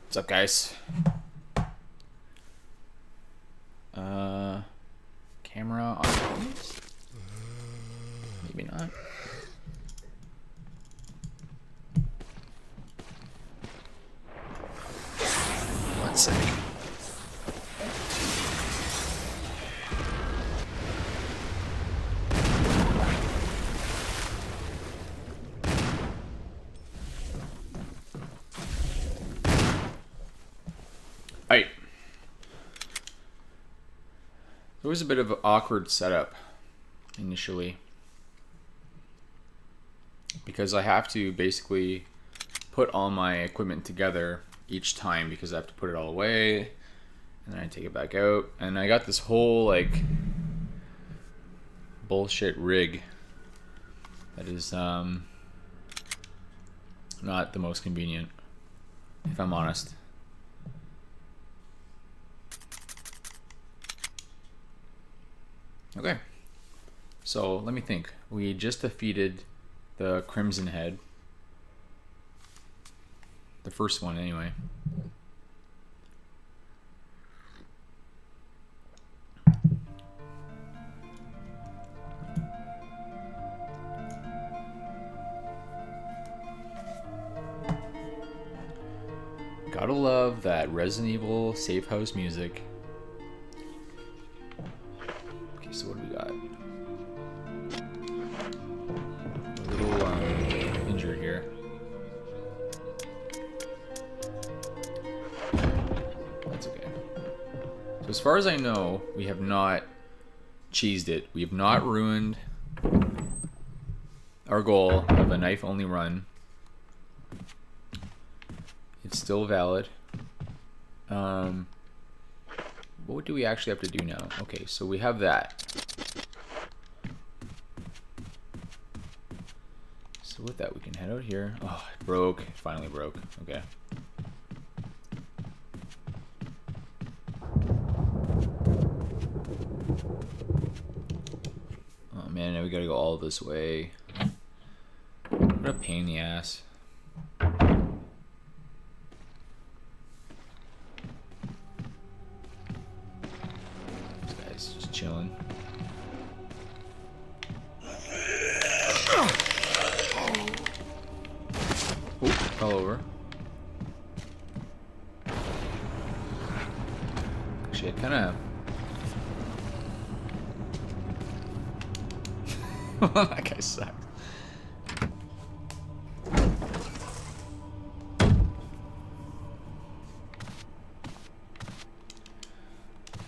What's up, guys? Camera on. Maybe not. One second. Alright. It was a bit of an awkward setup initially because I have to basically put all my equipment together each time because I have to put it all away and then I take it back out, and I got this whole like bullshit rig that is not the most convenient, if I'm honest. Okay, so let me think. We just defeated the Crimson Head. The first one, anyway. Gotta love that Resident Evil safe house music. Okay, so what do we got? A little injured here. That's okay. So as far as I know, we have not cheesed it. We have not ruined our goal of a knife-only run. It's still valid. What do we actually have to do now? Okay, so we have that. So with that, we can head out here. Oh, it broke. It finally broke. Okay. Oh man, now we gotta go all this way. What a pain in the ass. Chilling. Oh, fell over. Actually, I kind of. That guy sucks.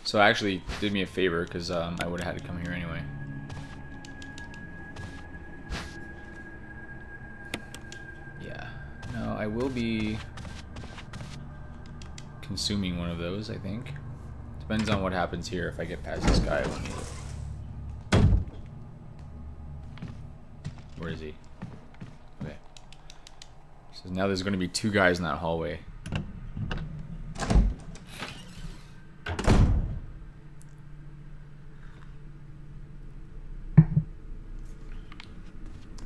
So actually did me a favor because I would have had to come here anyway. Yeah. No, I will be consuming one of those, I think. Depends on what happens here. If I get past this guy, I won't need it. Where is he? Okay. So now there's going to be two guys in that hallway.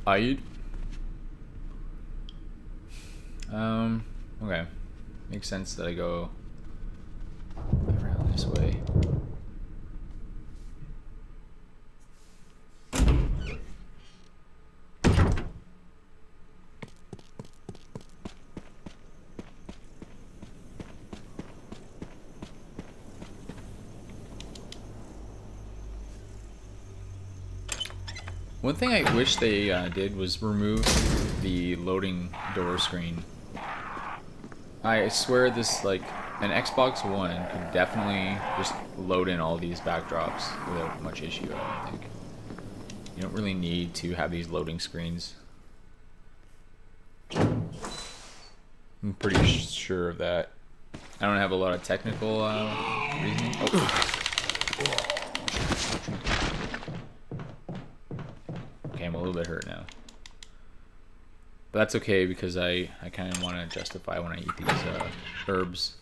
Aid. Okay. Makes sense that I go around this way. One thing I wish they did was remove the loading door screen. I swear this, like, an Xbox One could definitely just load in all these backdrops without much issue, I don't think. You don't really need to have these loading screens. I'm pretty sure of that. I don't have a lot of technical reasoning. Oh. Okay, I'm a little bit hurt now. But that's okay because I kind of want to justify when I eat these herbs.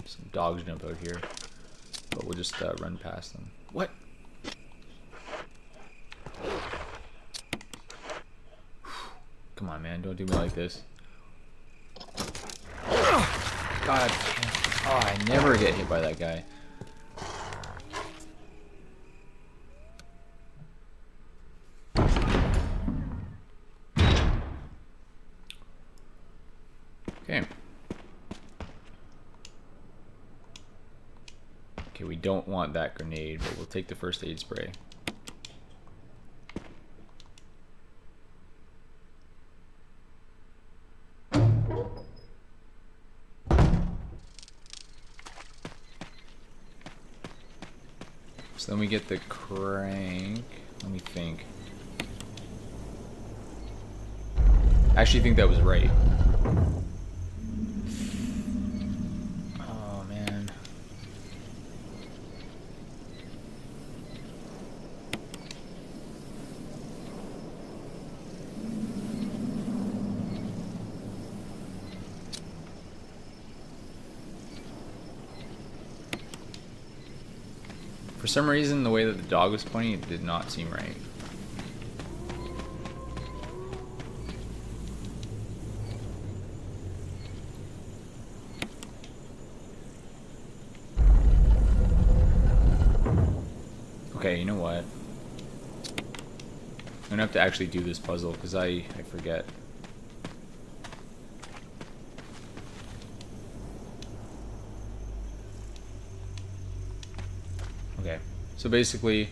Some dogs jump out here. but we'll just run past them. What? Come on, man. Don't do me like this. God. Oh, I never get hit by that guy. Okay. Okay, we don't want that grenade, but we'll take the first aid spray. So then we get the crank. Let me think. I actually think that was right. Oh, man. For some reason, the way that the dog was pointing, it did not seem right. Okay, you know what? I'm gonna have to actually do this puzzle because I forget. Okay, so basically,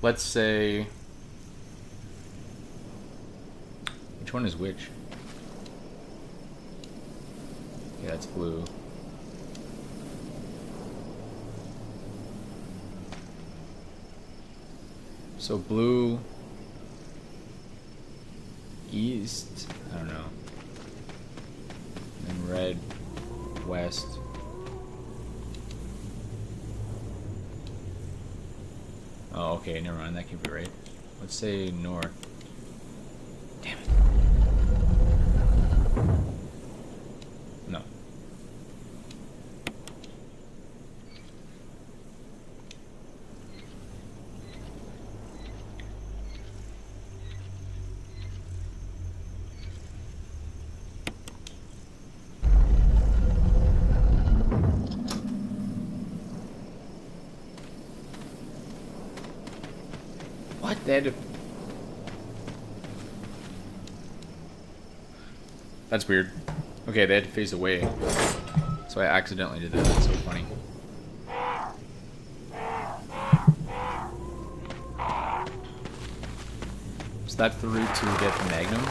let's say, which one is which? Yeah, that's blue. So blue, east, I don't know, and red, west. Oh, okay, never mind, that can't be right. Let's say north. Damn it. No. What? They had to... That's weird. Okay, they had to face away. So I accidentally did that. That's so funny. So that's the route to get the Magnum,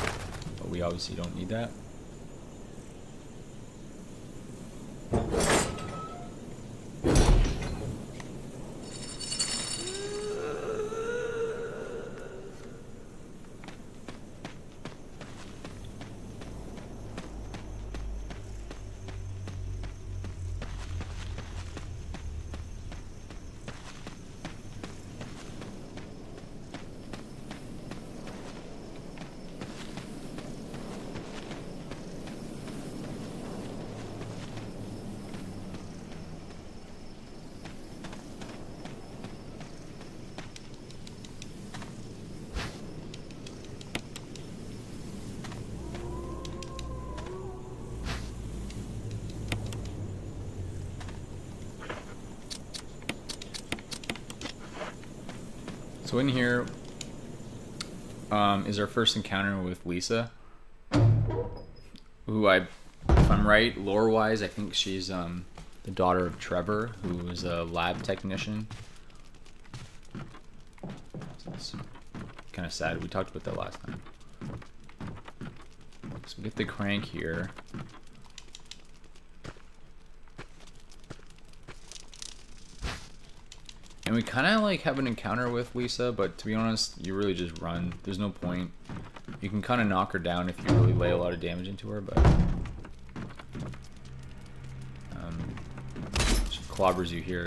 but we obviously don't need that. So in here is our first encounter with Lisa, who if I'm right, lore-wise, I think she's the daughter of Trevor, who is a lab technician. It's kind of sad. We talked about that last time. So we get the crank here. And we kind of like have an encounter with Lisa, but to be honest, you really just run. There's no point. You can kind of knock her down if you really lay a lot of damage into her, but she clobbers you here.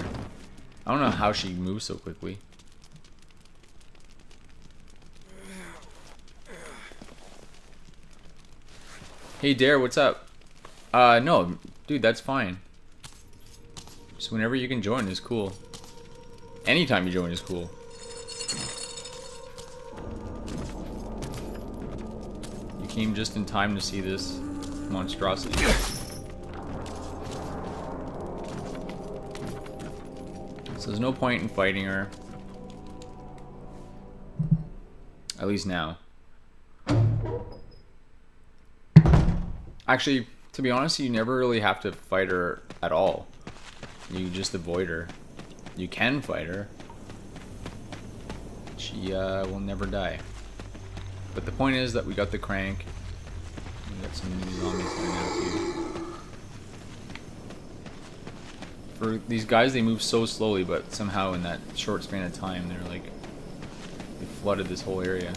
I don't know how she moves so quickly. Hey Dare, what's up? No, dude, that's fine. Just whenever you can join is cool. Anytime you join is cool. You came just in time to see this monstrosity. So there's no point in fighting her. At least now. Actually, to be honest, you never really have to fight her at all. You just avoid her. You can fight her. She will never die. But the point is that we got the crank. We got some new zombies here now too. For these guys, they move so slowly, but somehow in that short span of time, they're like, they flooded this whole area.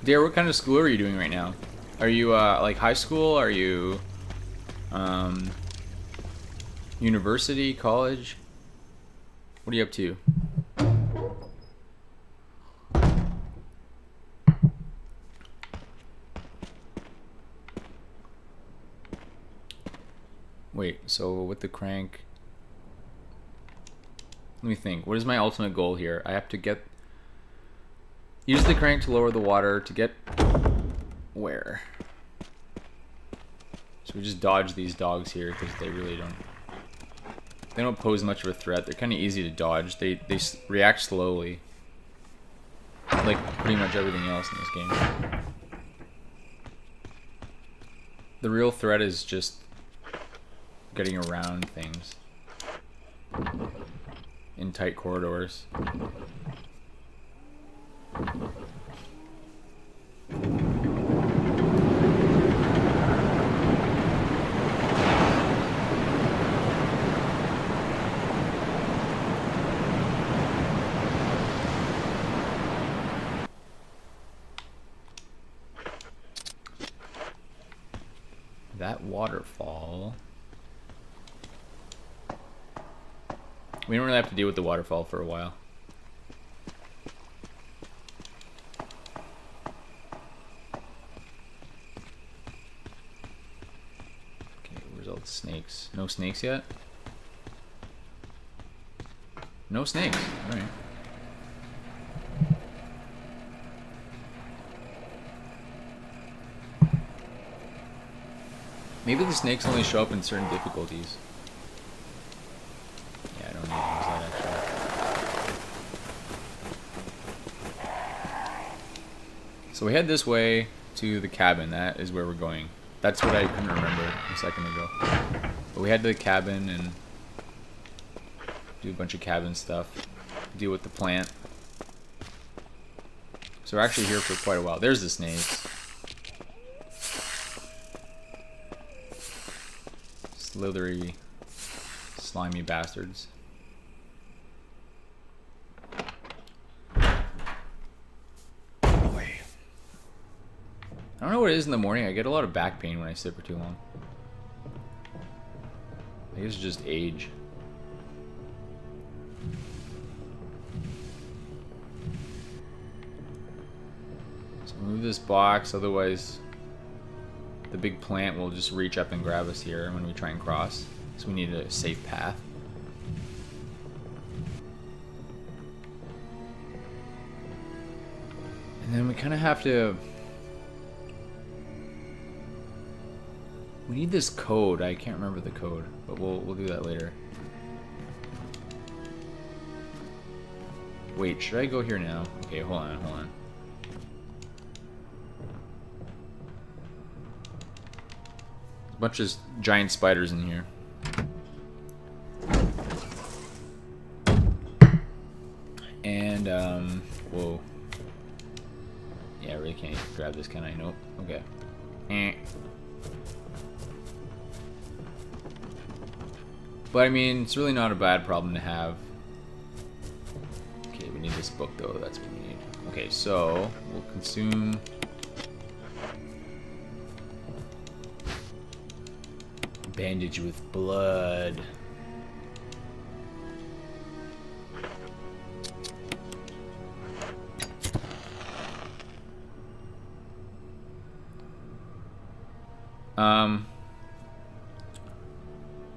Dare, what kind of school are you doing right now? Are you like high school? Are you university, college? What are you up to? Wait, so with the crank, let me think. What is my ultimate goal here? I have to use the crank to lower the water to get where? So we just dodge these dogs here because they really don't pose much of a threat. They're kind of easy to dodge. They react slowly, like pretty much everything else in this game. The real threat is just getting around things in tight corridors. That waterfall. We don't really have to deal with the waterfall for a while. Okay, where's all the snakes? No snakes yet? No snakes. Alright. Maybe the snakes only show up in certain difficulties. Yeah, I don't need to use that actually. So we head this way to the cabin. That is where we're going. That's what I couldn't remember a second ago. But we head to the cabin and do a bunch of cabin stuff. Deal with the plant. So we're actually here for quite a while. There's the snakes. Slithery, slimy bastards. Boy. I don't know what it is in the morning. I get a lot of back pain when I sit for too long. I think it's just age. So move this box, otherwise the big plant will just reach up and grab us here when we try and cross. So we need a safe path. And then we kind of have to... We need this code. I can't remember the code, but we'll do that later. Wait, should I go here now? Okay, hold on. Bunch of giant spiders in here. And whoa. Yeah, I really can't grab this, can I? Nope. Okay. But I mean, it's really not a bad problem to have. Okay, we need this book though. That's what we need. Okay, so we'll consume. Bandage with blood.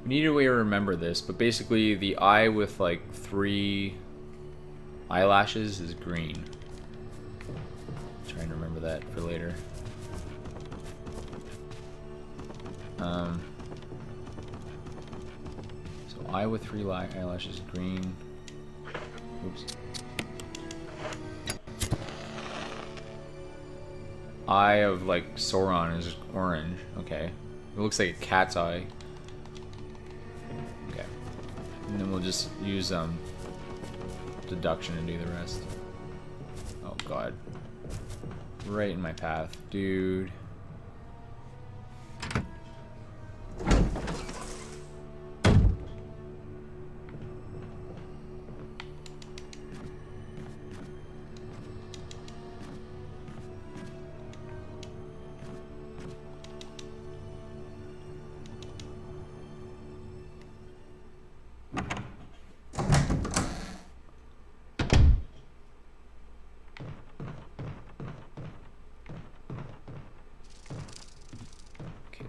We need a way to remember this, but basically the eye with like 3 eyelashes is green. Trying to remember that for later. So eye with 3 eyelashes, green. Oops. Eye of like Sauron is orange. Okay. It looks like a cat's eye. Okay. And then we'll just use deduction and do the rest. Oh god. Right in my path, dude.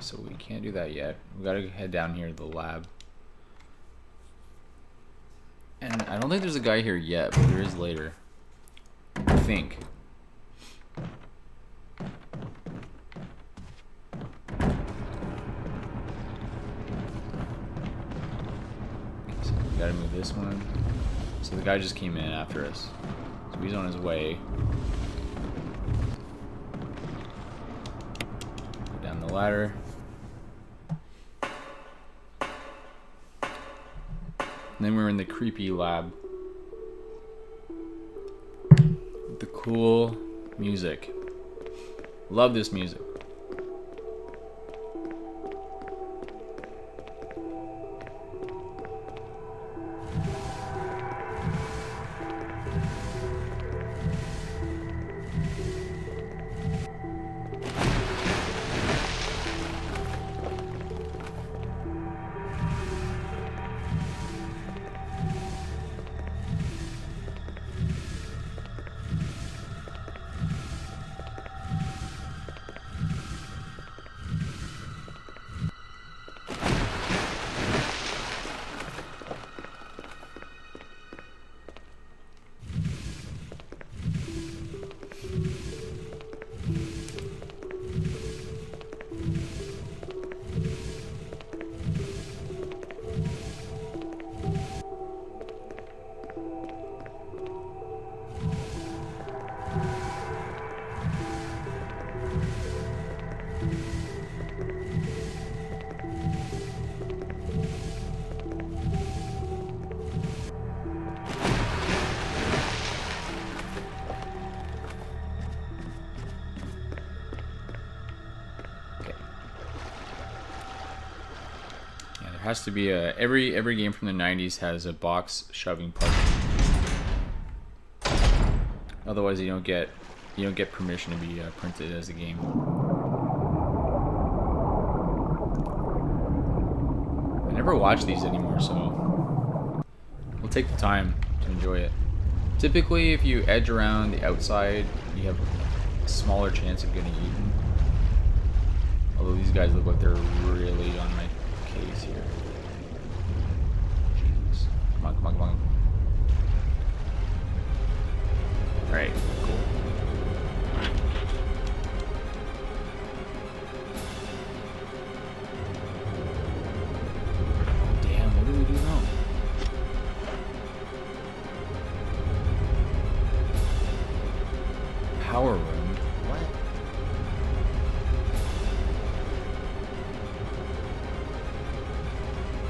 So we can't do that yet. We gotta head down here to the lab. And I don't think there's a guy here yet, but there is later. I think. Okay, so we gotta move this one. So the guy just came in after us. So he's on his way. Go down the ladder. And then we're in the creepy lab. With the cool music. Love this music. Has to be a every game from the 90s has a box shoving part. Otherwise you don't get permission to be printed as a game. I never watch these anymore, so we'll take the time to enjoy it. Typically if you edge around the outside you have a smaller chance of getting eaten. Although these guys look like they're really on my case here. Jesus. Come on, come on, come on. Alright, cool. Damn, what do we do now? Power room? What?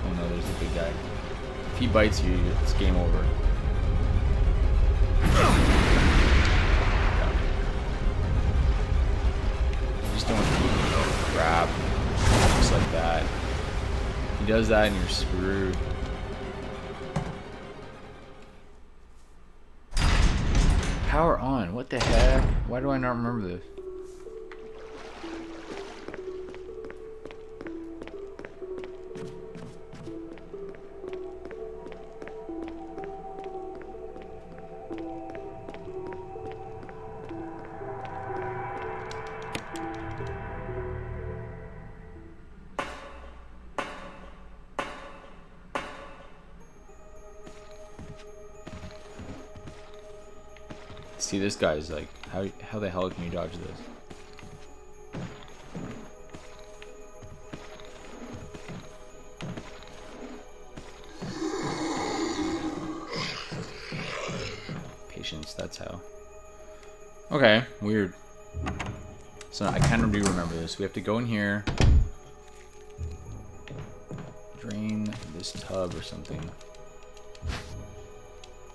Oh no, there's the big guy. If he bites you, it's game over. You just don't want to grab just like that. He does that and you're screwed. Power on. What the heck? Why do I not remember this? See, this guy's like, how the hell can you dodge this? Patience, that's how. Okay, weird. So I kind of do remember this. We have to go in here, drain this tub or something.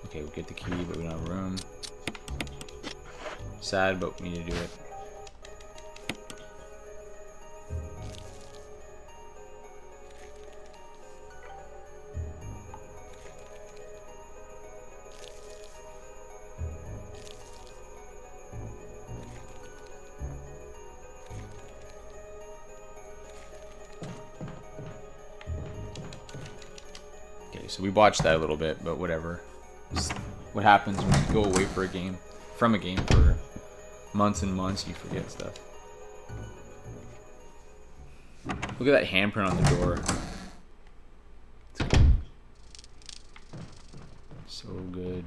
Okay, we get the key, but we don't have room. Sad, but we need to do it. Okay, so we botched that a little bit, but whatever. Just what happens when you go away from a game for months and months, you forget stuff. Look at that handprint on the door. So good.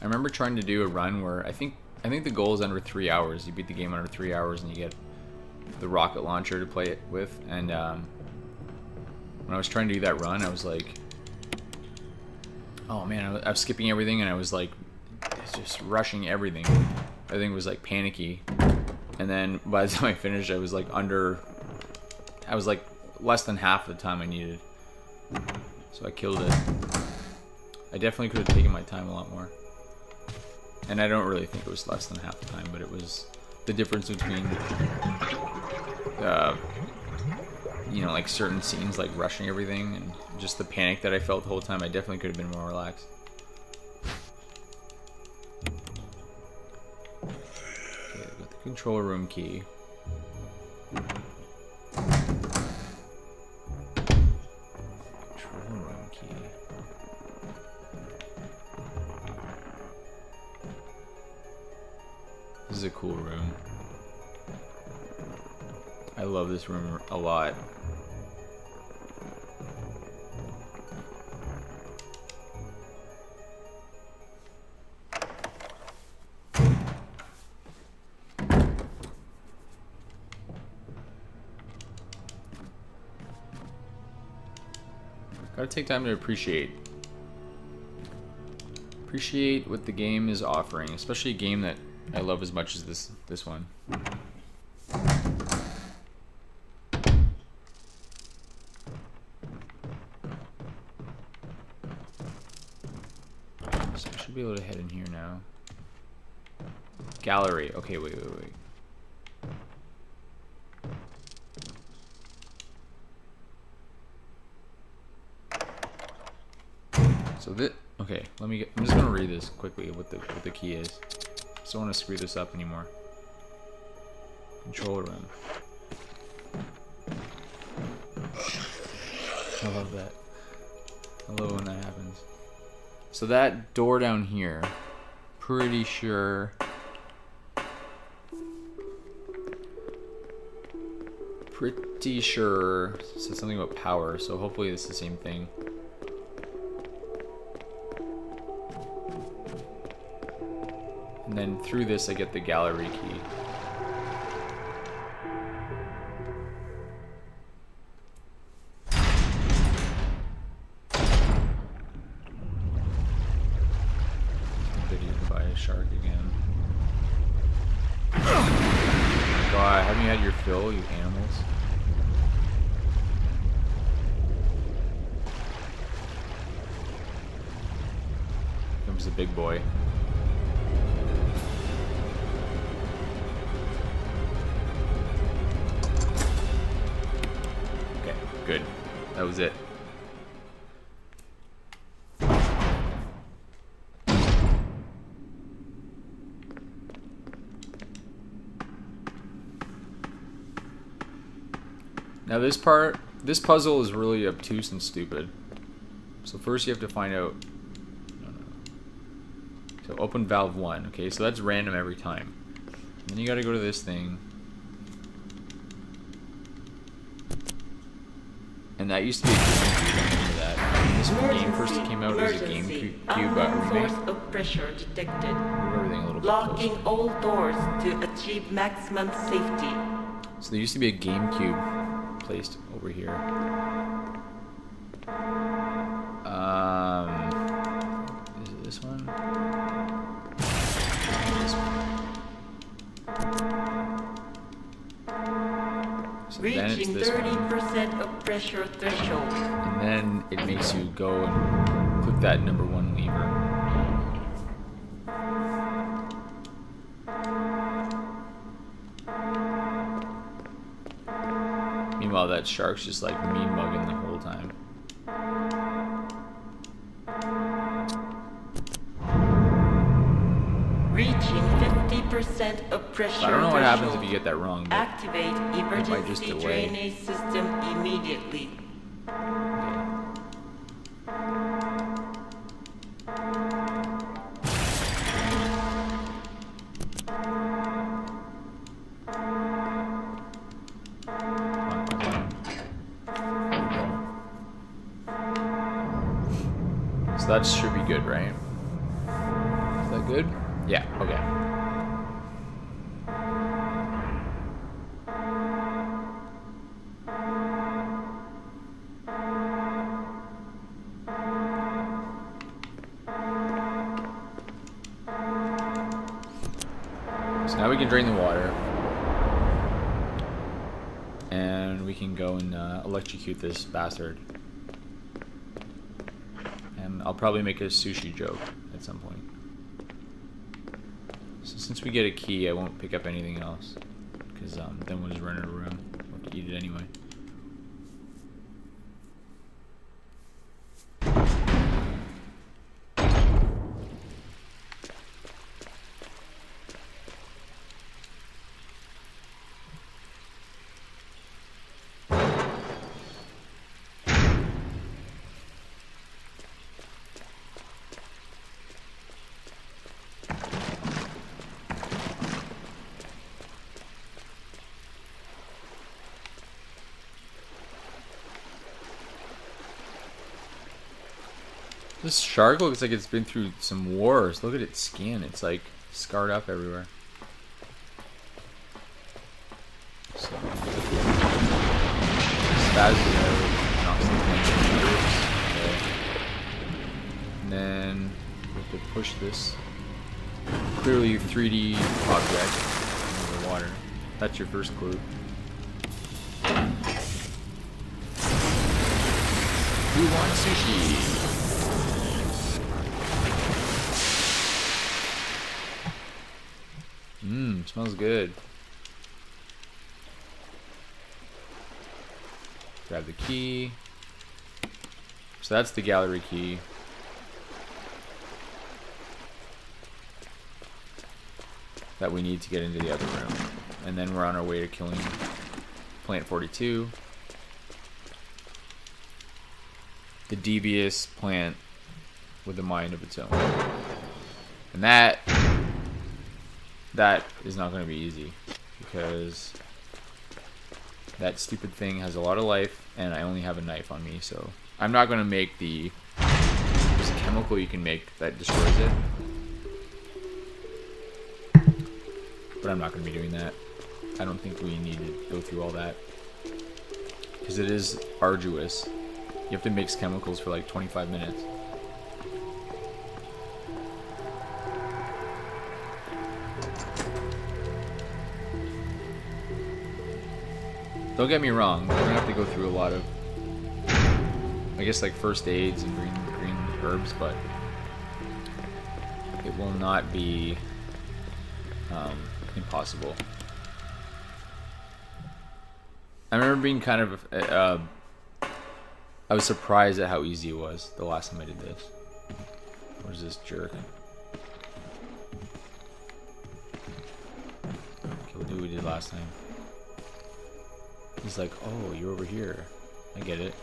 I remember trying to do a run where I think the goal is under 3 hours. You beat the game under 3 hours and you get the rocket launcher to play it with. And when I was trying to do that run, I was like, oh man, I was skipping everything and I was like just rushing everything. Everything was like panicky. And then by the time I finished, I was like less than half the time I needed. So I killed it. I definitely could have taken my time a lot more. And I don't really think it was less than half the time, but it was the difference between, you know, like certain scenes, like rushing everything, and just the panic that I felt the whole time. I definitely could have been more relaxed. Okay, I've got the control room key. Control room key. This is a cool room. I love this room a lot. Gotta take time to appreciate what the game is offering, especially a game that I love as much as this one. So I should be able to head in here now. Gallery. Okay, wait. So this. Okay, I'm just gonna read this quickly. What the key is. Just don't want to screw this up anymore. Control room. I love that. I love when that happens. So that door down here, pretty sure. Said something about power, so hopefully it's the same thing. And then through this I get the gallery key. Bitten by a shark again. God, haven't you had your fill, you animals? comes the big boy. Okay, good. That was it. Now this puzzle is really obtuse and stupid. So first you have to find out. So open valve 1. Okay, so that's random every time. And then you got to go to this thing. And that used to be a GameCube. I remember that. When this game first came out, it was a GameCube remake. Source of pressure detected. Move everything a little bit Locking closer. all doors to achieve maximum safety. So there used to be a GameCube placed over here. Is it this one? This one. So then it's Reaching this one. 30% of pressure threshold. And then it makes you go and click that number 1 lever. Meanwhile, that shark's just like mean mugging the whole time. Reaching 50% of pressure I don't know what happens if threshold. you get that wrong, but Activate might just emergency delay. drainage system immediately. So that should be good, right? Is that good? Yeah, okay. So now we can drain the water. And we can go and electrocute this bastard. And I'll probably make a sushi joke at some point. So since we get a key, I won't pick up anything else. Because then we'll just run out of room. We'll have to eat it anyway. This shark looks like it's been through some wars. Look at its skin. It's like scarred up everywhere. So, spasms out, knocks the thing loose. Okay. And then we have to push this clearly 3D object into the water. That's your first clue. Who wants sushi? Smells good. Grab the key. So that's the gallery key. That we need to get into the other room. And then we're on our way to killing Plant 42. The devious plant with a mind of its own. And that is not going to be easy, because that stupid thing has a lot of life and I only have a knife on me, so I'm not going to make there's a chemical you can make that destroys it, but I'm not going to be doing that. I don't think we need to go through all that, because it is arduous. You have to mix chemicals for like 25 minutes. Don't get me wrong, we're gonna have to go through a lot of, I guess, like first aids and green herbs, but it will not be impossible. I remember being kind of I was surprised at how easy it was the last time I did this. Where's this jerk? Okay, we'll do what we did last time. He's like, oh, you're over here. I get it.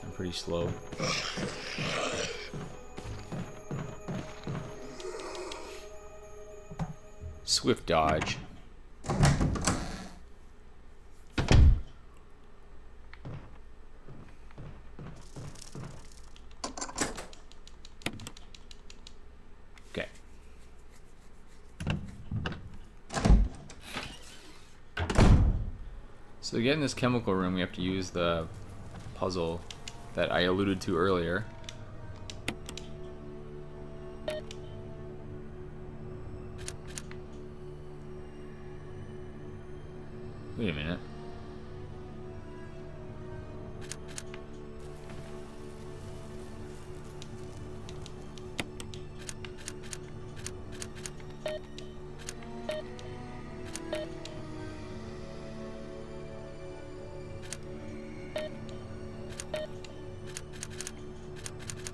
I'm pretty slow. Swift dodge. Okay. So to get in this chemical room, we have to use the puzzle that I alluded to earlier. Wait a minute.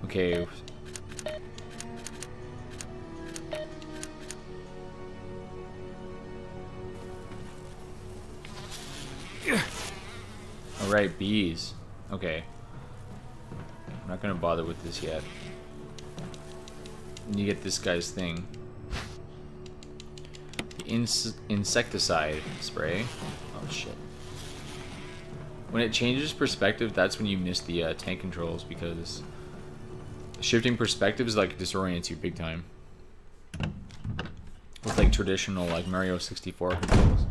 Okay. Alright, bees. Okay. I'm not gonna bother with this yet. And you get this guy's thing. The insecticide spray. Oh shit. When it changes perspective, that's when you miss the tank controls, because shifting perspectives like disorients you big time. With like traditional like Mario 64 controls.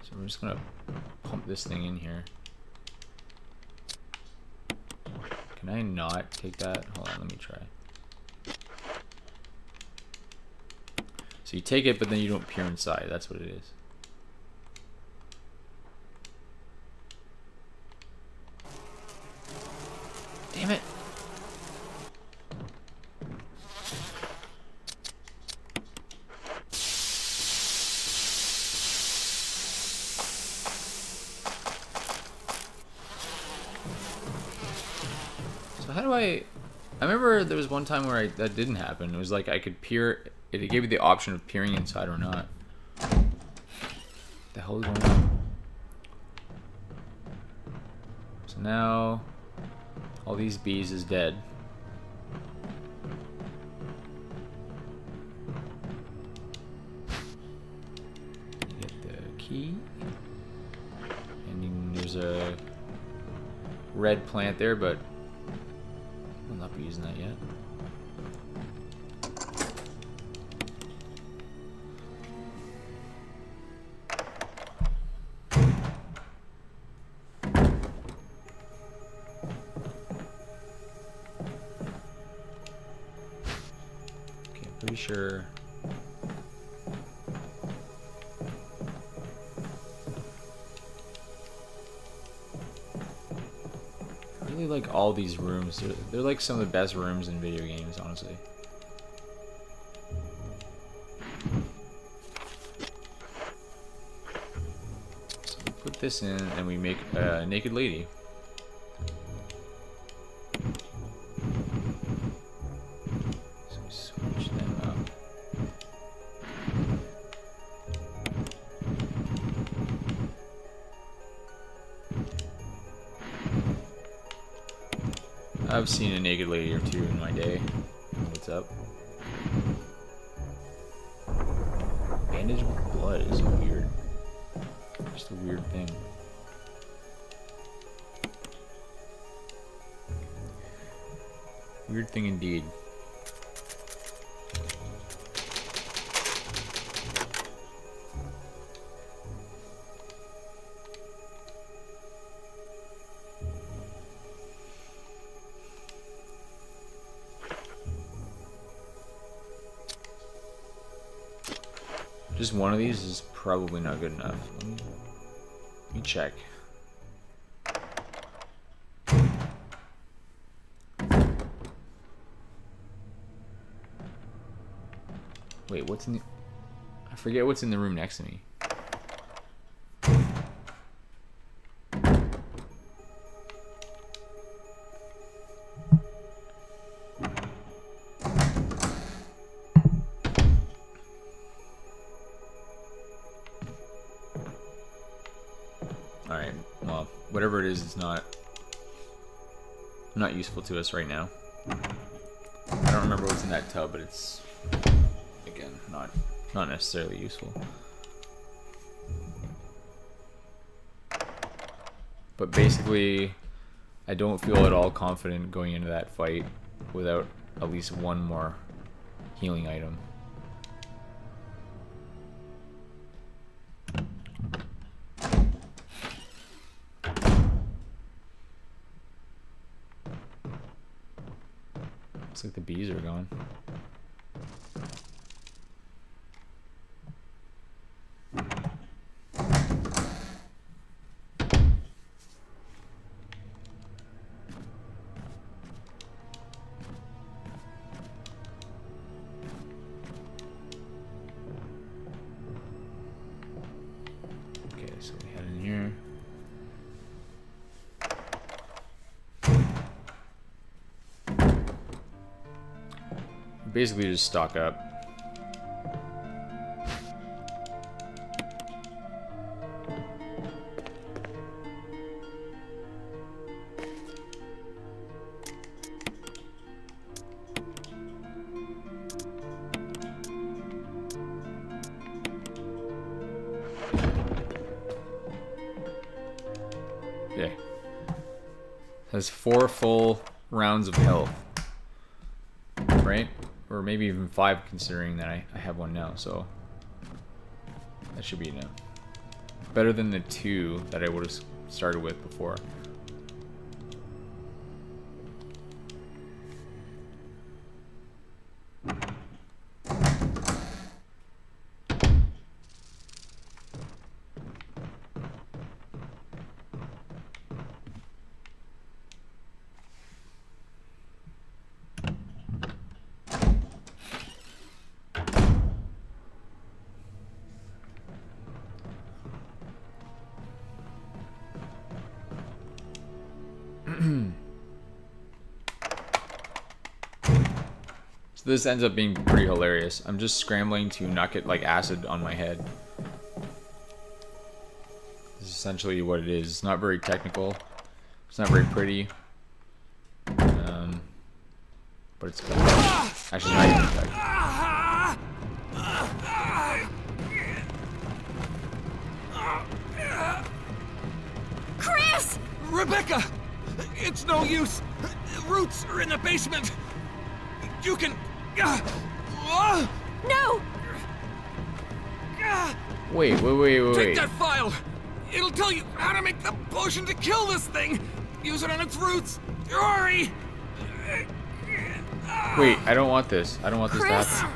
So we're just gonna pump this thing in here. Can I not take that? Hold on, let me try. So you take it, but then you don't peer inside. That's what it is. Damn it. So how do I remember there was one time where that didn't happen. It was like I could peer, it gave me the option of peering inside or not. What the hell is going on? So now all these bees is dead. Get the key. And then there's a red plant there, but we'll not be using that yet. Pretty sure. I really like all these rooms. They're like some of the best rooms in video games, honestly. So we put this in and we make a naked lady. I've seen a naked lady or two in my day. What's up? Bandage with blood is weird. Just a weird thing. Weird thing indeed. Just one of these is probably not good enough. Let me check. Wait, what's in the... I forget what's in the room next to me. Alright, well, whatever it is, it's not useful to us right now. I don't remember what's in that tub, but it's, again, not necessarily useful. But basically, I don't feel at all confident going into that fight without at least one more healing item. Looks like the bees are gone. Okay, so we head in here. Basically just stock up. Okay. Has 4 full rounds of health. Right? Or maybe even 5, considering that I have one now, so that should be enough. Better than the 2 that I would have started with before. So this ends up being pretty hilarious. I'm just scrambling to not get like acid on my head. This is essentially what it is. It's not very technical. It's not very pretty. But it's cool. Actually, not even technical. Chris! Rebecca! It's no use! Roots are in the basement! You can... No! Wait. Take that file! It'll tell you how to make the potion to kill this thing! Use it on its roots! Hurry! Wait, I don't want this. I don't want this to Chris! happen.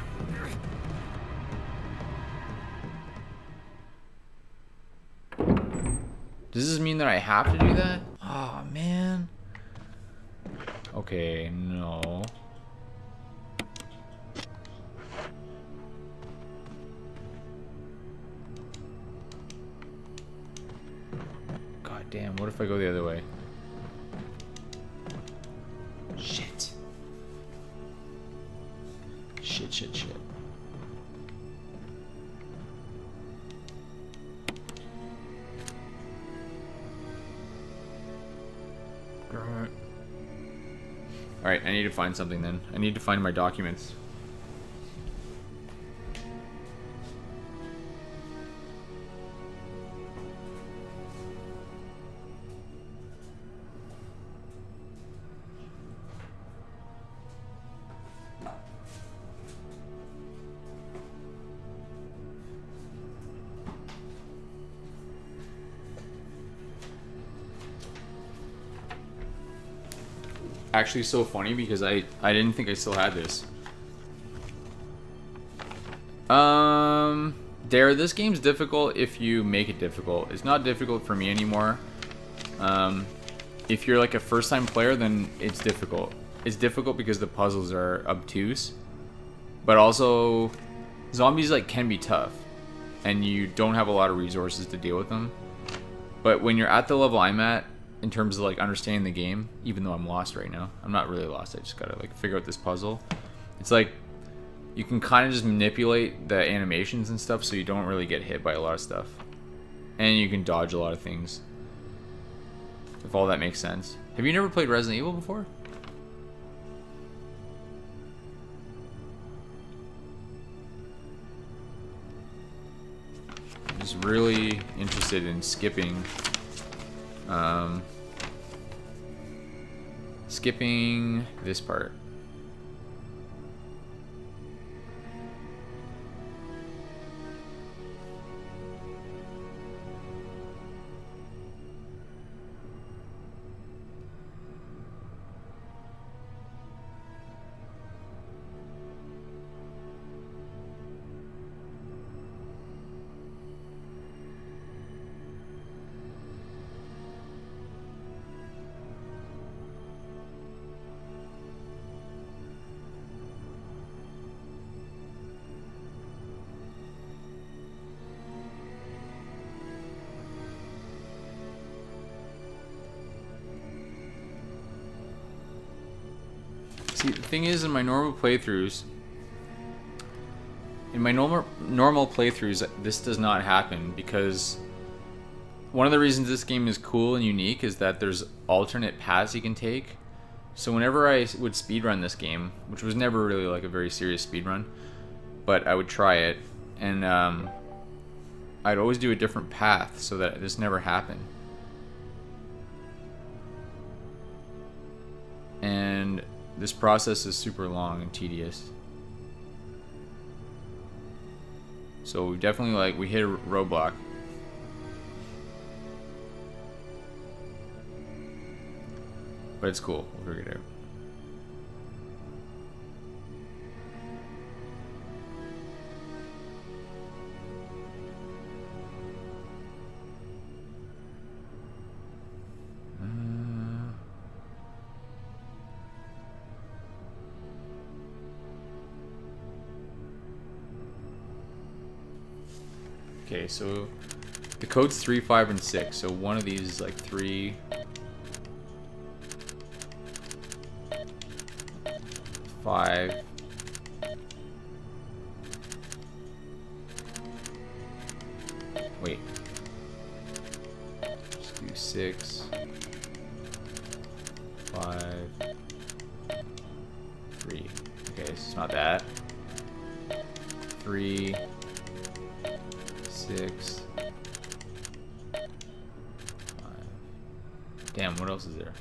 Does this mean that I have to do that? Oh, man. Okay, no. God damn, what if I go the other way? Shit. Shit. Alright, I need to find something then. I need to find my documents. Actually so funny because I didn't think I still had this. Dare, this game's difficult if you make it difficult. It's not difficult for me anymore. If you're like a first-time player, then it's difficult. It's difficult because the puzzles are obtuse. But also, zombies like can be tough, and you don't have a lot of resources to deal with them. But when you're at the level I'm at, in terms of like understanding the game, even though I'm lost right now, I'm not really lost. I just gotta like figure out this puzzle. It's like you can kind of just manipulate the animations and stuff, so you don't really get hit by a lot of stuff, and you can dodge a lot of things. If all that makes sense. Have you never played Resident Evil before? I'm just really interested in skipping this part. See, the thing is, in my normal playthroughs, this does not happen, because one of the reasons this game is cool and unique is that there's alternate paths you can take. So whenever I would speedrun this game, which was never really like a very serious speedrun, but I would try it, and I'd always do a different path so that this never happened. And this process is super long and tedious. So we definitely we hit a roadblock. But it's cool. We'll figure it out. Okay, so the code's 3, 5, and 6. So one of these is like 3, 5. Wait. Just do 6, 5, 3. Okay, so it's not that. 3, 6, 5. Damn, what else is there?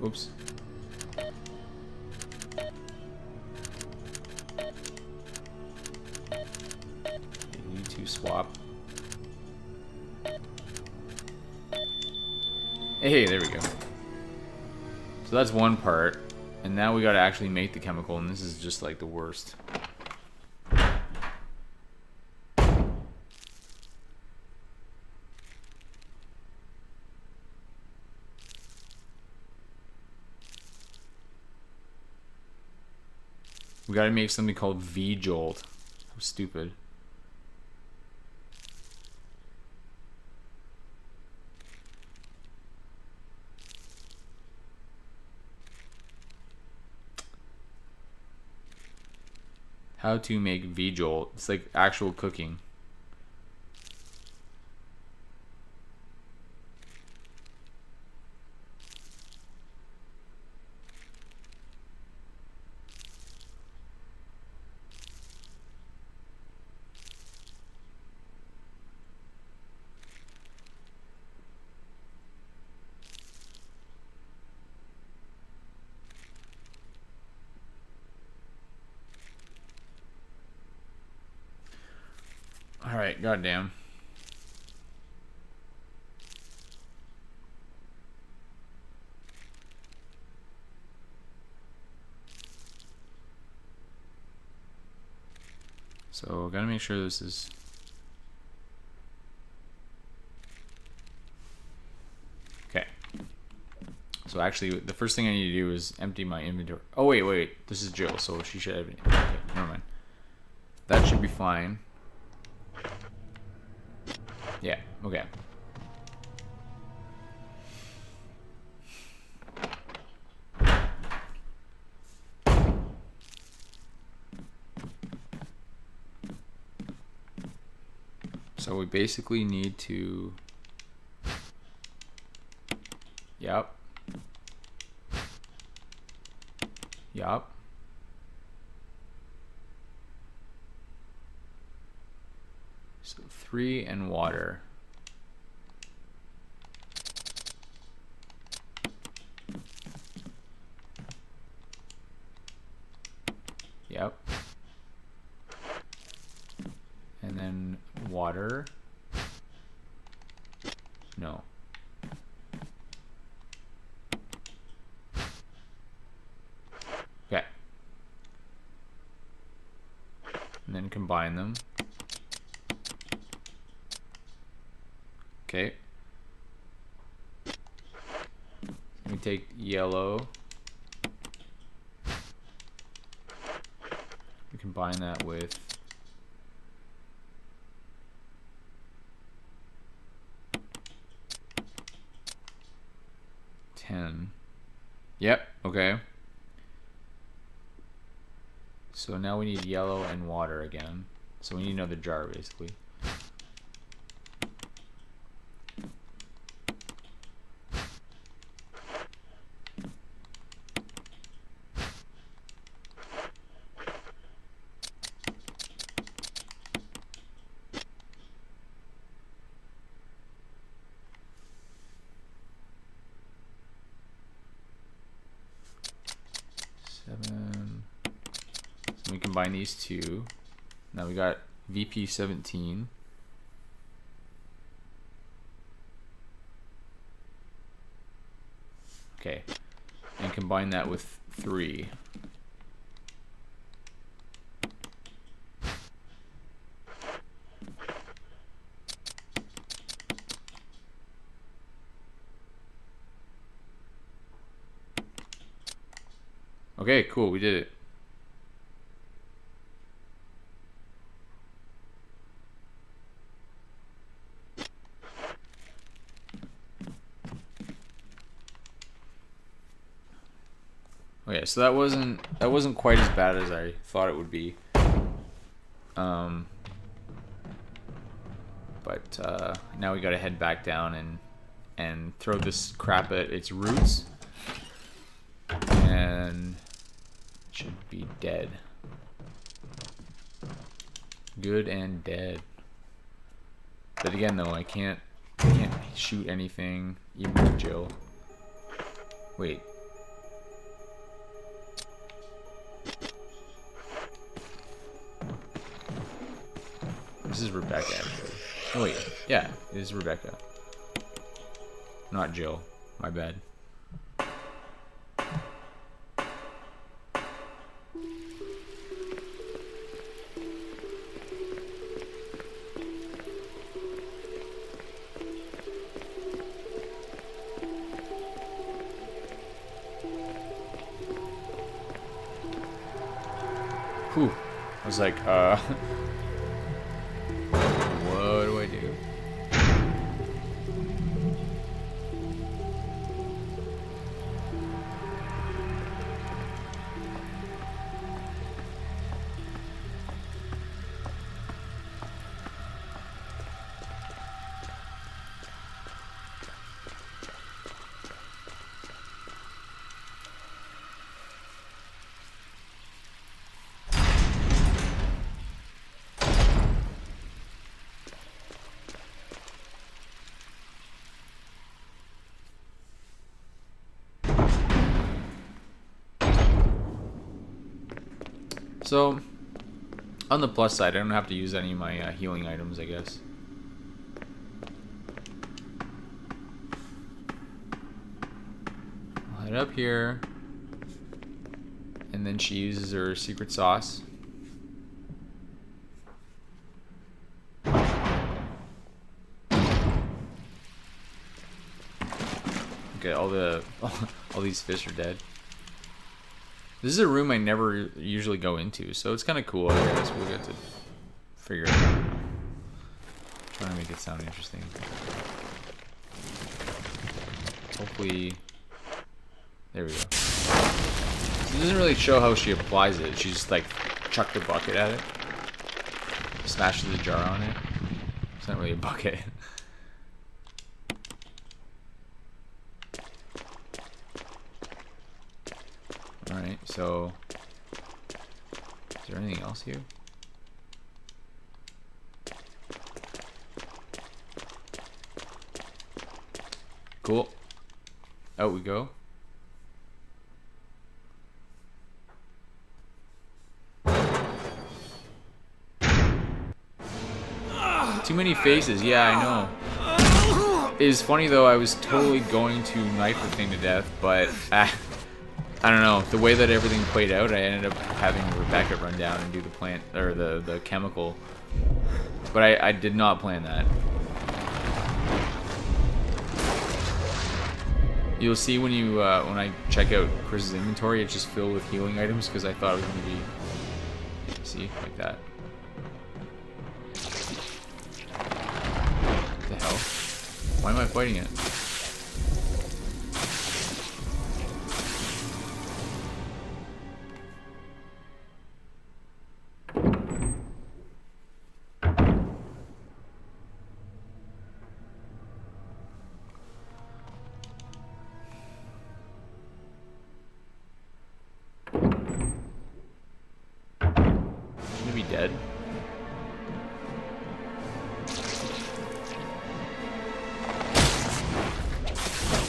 Oops. You two swap. Hey, there we go. So that's one part, and now we gotta actually make the chemical, and this is just like the worst. We gotta make something called V-Jolt. How stupid. How to make V-Jolt. It's like actual cooking. Alright, goddamn. So, gotta make sure this is... So actually, the first thing I need to do is empty my inventory. Oh, wait. This is Jill, so she should have... Okay, never mind. That should be fine. Yeah, okay. So we basically need to... Yep. So 3 and water. Yep. And then water. No. Okay. And then combine them. Okay. We take yellow. We combine that with Yep, okay. So now we need yellow and water again. So we need another jar, basically. So we combine these two. Now we got VP17. Okay. And combine that with 3. Okay, cool, we did it. Okay, so that wasn't quite as bad as I thought it would be. But now we gotta head back down and throw this crap at its roots. And it should be dead. Good and dead. But again though, I can't shoot anything, even with Jill. Wait. This is Rebecca, actually. Oh wait, yeah, it is Rebecca. Not Jill. My bad. Whew. I was like, what do I do? So, on the plus side, I don't have to use any of my healing items, I guess. I'll head up here. And then she uses her secret sauce. Okay, all these fish are dead. This is a room I never usually go into, so it's kind of cool. I guess we'll get to figure it out. Trying to make it sound interesting. Hopefully, there we go. So it doesn't really show how she applies it. She just like chucked a bucket at it, smashes the jar on it. It's not really a bucket. Alright, so is there anything else here? Cool. Out we go. Too many faces, yeah, I know. It is funny though, I was totally going to knife the thing to death, but I don't know. The way that everything played out, I ended up having Rebecca run down and do the plant or the chemical. But I did not plan that. You'll see when you when I check out Chris's inventory, it's just filled with healing items because I thought it was gonna be, see, like that. What the hell? Why am I fighting it? Dead.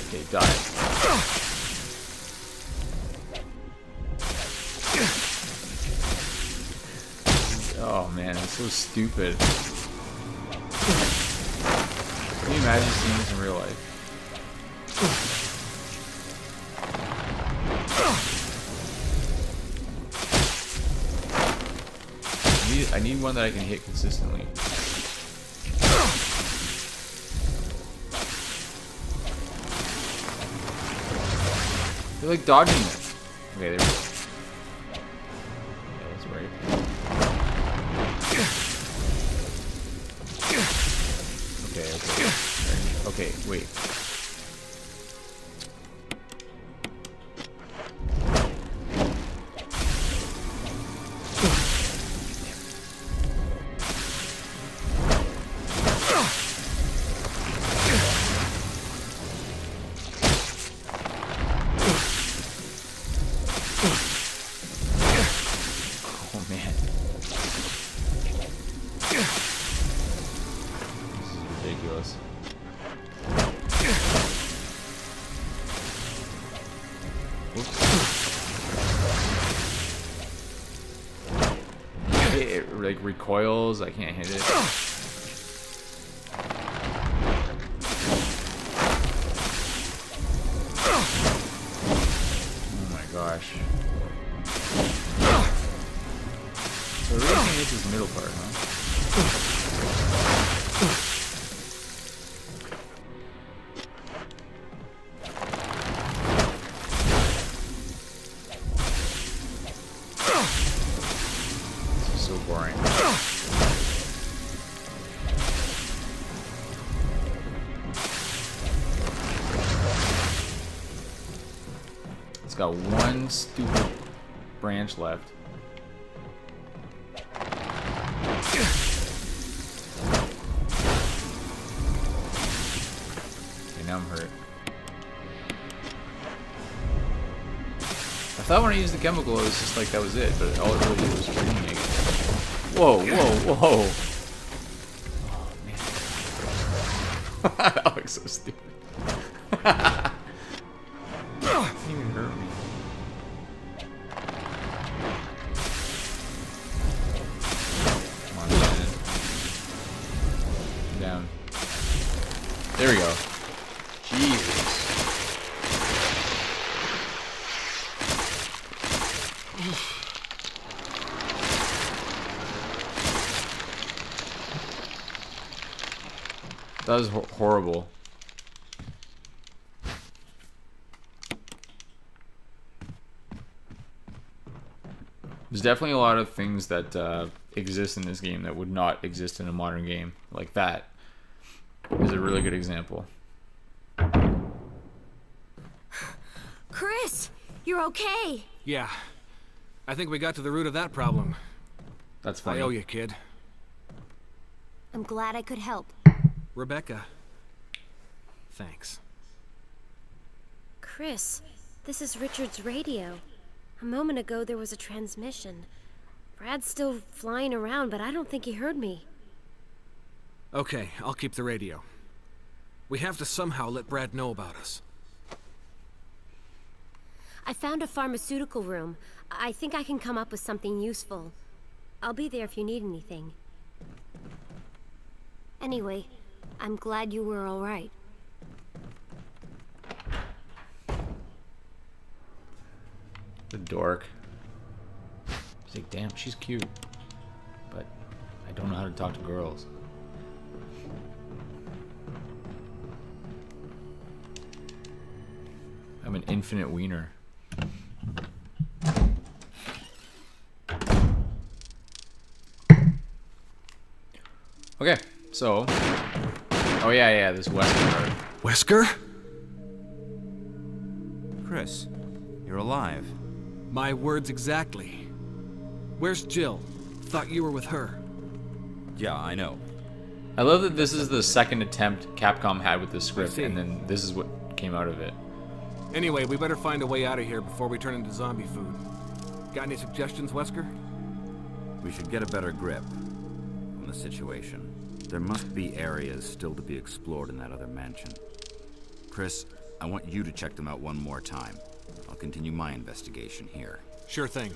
Okay, die. Oh man, it's so stupid. Can you imagine seeing this in real life? I need one that I can hit consistently. They're like dodging it. Okay, there we go. Yeah, that's right. Okay. Okay, wait. It like recoils, I can't hit it. Oh my gosh. So I really can't hit this middle part, huh? So boring. It's got one stupid branch left. Okay, now I'm hurt. I thought when I used the chemical, it was just like that was it, but all it really did was remake. Whoa, whoa, whoa! Oh man, that looks so stupid. It didn't even hurt me. Come on, man. Down. There we go. Jesus. That was horrible. definitely a lot of things that exist in this game that would not exist in a modern game. Like that is a really good example. Chris, you're okay. Yeah. I think we got to the root of that problem. That's funny. I owe you, kid. I'm glad I could help. Rebecca. Thanks. Chris, this is Richard's radio. A moment ago there was a transmission. Brad's still flying around, but I don't think he heard me. Okay, I'll keep the radio. We have to somehow let Brad know about us. I found a pharmaceutical room. I think I can come up with something useful. I'll be there if you need anything. Anyway, I'm glad you were all right. The dork. He's like, damn, she's cute. But I don't know how to talk to girls. I'm an infinite wiener. Okay, so... Oh yeah, this Wesker. Wesker? Chris, you're alive. My words exactly. Where's Jill? Thought you were with her. Yeah, I know. I love that this is the second attempt Capcom had with this script, see. and then this is what came out of it. Anyway, we better find a way out of here before we turn into zombie food. Got any suggestions, Wesker? We should get a better grip on the situation. There must be areas still to be explored in that other mansion. Chris, I want you to check them out one more time. I'll continue my investigation here. Sure thing.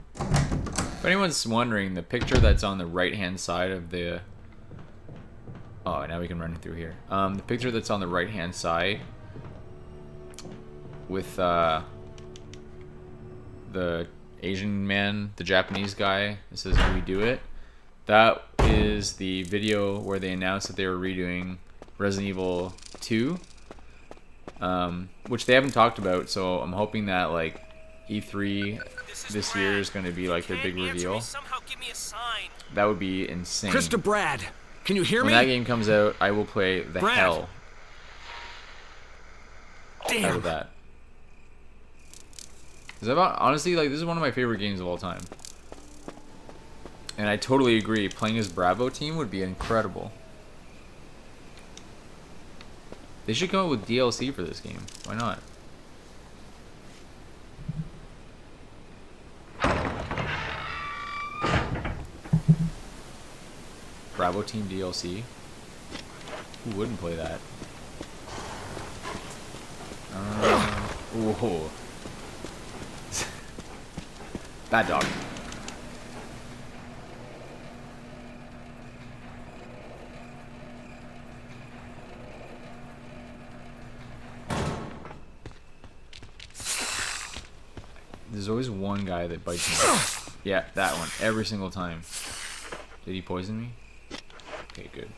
If anyone's wondering, the picture that's on the right-hand side of the... Oh, now we can run through here. The picture that's on the right-hand side with the Asian man, the Japanese guy, that says, "Do we do it?" That is the video where they announced that they were redoing Resident Evil 2, which they haven't talked about, so I'm hoping that, like, E3 this year is going to be, like, their big reveal. That would be insane. Chris to Brad, can you hear When me? that game comes out, I will play the Brad. hell out Damn. of that. Honestly, like, this is one of my favorite games of all time. And I totally agree. Playing as Bravo team would be incredible. They should come up with DLC for this game. Why not? Bravo team DLC? Who wouldn't play that? Ooh. Bad dog. There's always one guy that bites me. Yeah, that one. Every single time. Did he poison me? Okay, good.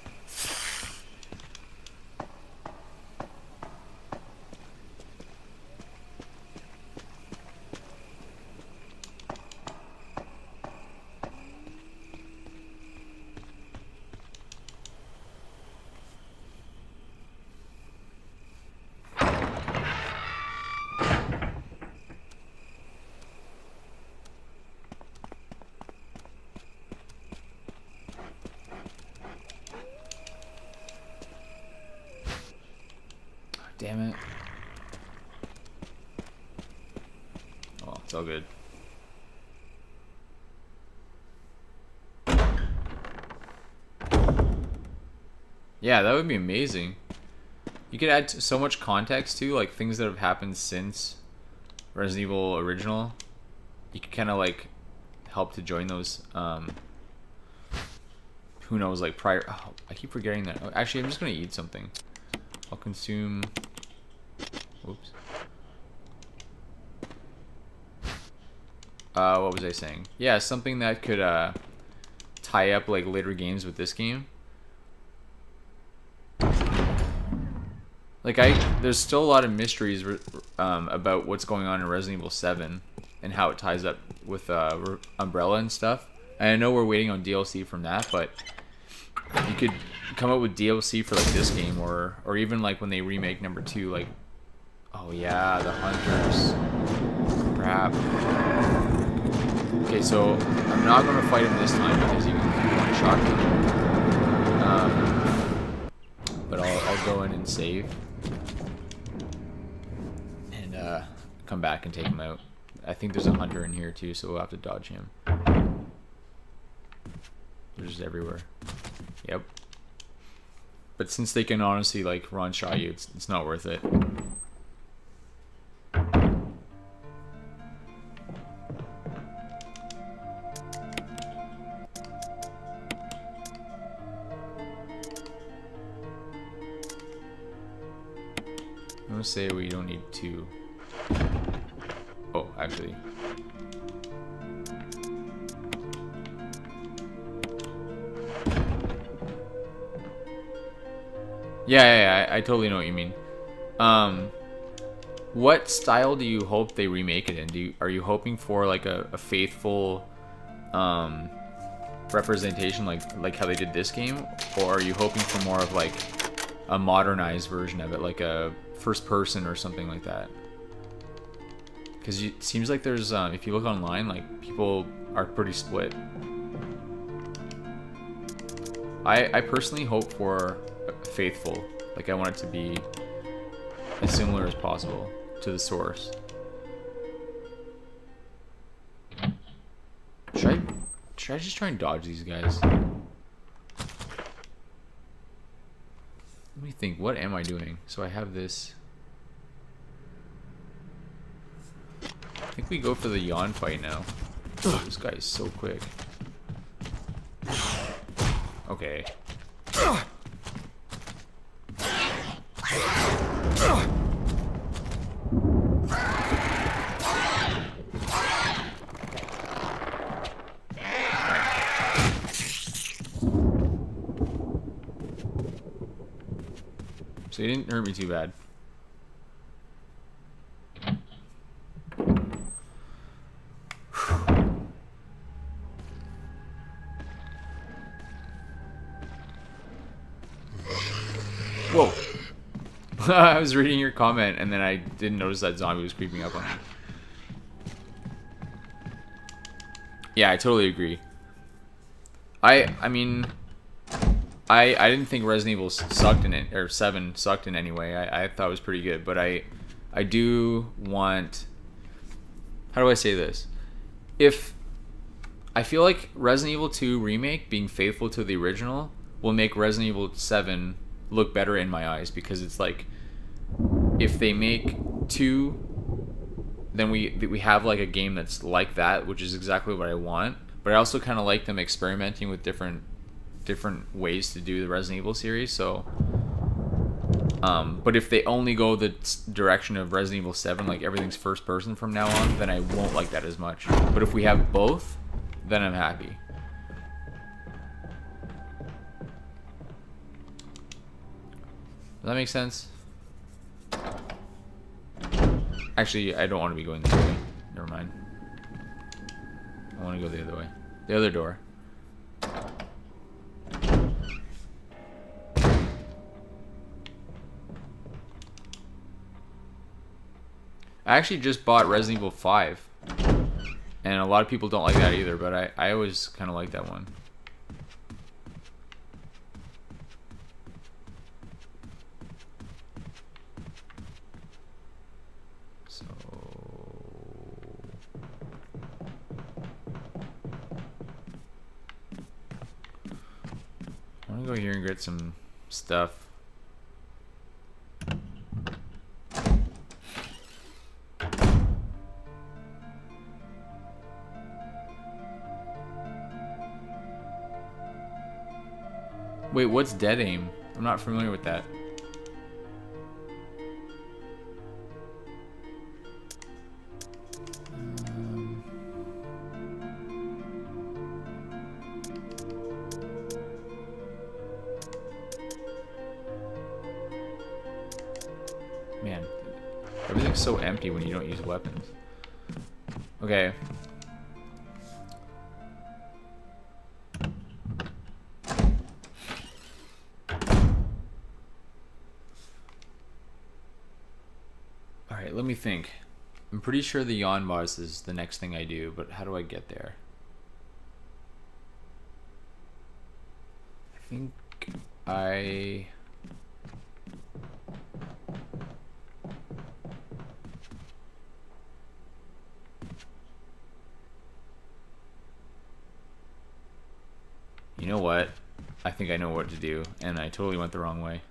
Damn it. Oh, it's all good. Yeah, that would be amazing. You could add so much context to, like, things that have happened since Resident Evil original. You could kind of, like, help to join those, who knows, like, prior... Oh, I keep forgetting that. Oh, actually, I'm just going to eat something. I'll consume... Whoops. What was I saying? Yeah, something that could tie up, like, later games with this game. there's still a lot of mysteries about what's going on in Resident Evil 7 and how it ties up with Umbrella and stuff. And I know we're waiting on DLC from that, but you could come up with DLC for like this game, or even like when they remake number 2, like, oh yeah, the hunters. Crap. Okay, so I'm not gonna fight him this time because he can one-shot me. But I'll go in and save and come back and take him out. I think there's a hunter in here too, so we'll have to dodge him. They're just everywhere. Yep. But since they can honestly like one-shot you, it's not worth it. I'm gonna say we don't need 2. Oh, actually. Yeah, I totally know what you mean. What style do you hope they remake it in? Are you hoping for like a faithful representation like how they did this game, or are you hoping for more of like a modernized version of it, like a first person or something like that? Because it seems like there's if you look online, like people are pretty split. I personally hope for faithful. Like I want it to be as similar as possible to the source. Should I just try and dodge these guys? Let me think, what am I doing? So I have this. I think we go for the yawn fight now. Oh, this guy is so quick. Okay. So he didn't hurt me too bad. Whoa. I was reading your comment and then I didn't notice that zombie was creeping up on me. Yeah, I totally agree. I mean, I didn't think Resident Evil sucked in it, or 7 sucked in any way. I thought it was pretty good, but I do want, how do I say this? If I feel like Resident Evil 2 Remake being faithful to the original will make Resident Evil 7 look better in my eyes, because it's like if they make 2, then we have like a game that's like that, which is exactly what I want. But I also kind of like them experimenting with different ways to do the Resident Evil series. So but if they only go the direction of Resident Evil 7, like everything's first person from now on, then I won't like that as much. But if we have both, then I'm happy. Does that make sense? Actually, I don't want to be going this way. Never mind. I want to go the other way. The other door. I actually just bought Resident Evil 5. And a lot of people don't like that either, but I always kind of like that one. So I'm gonna go here and get some stuff. Wait, what's dead aim? I'm not familiar with that. Man, everything's so empty when you don't use weapons. Okay. Alright, let me think. I'm pretty sure the yawn boss is the next thing I do, but how do I get there? I think I... You know what? I think I know what to do, and I totally went the wrong way.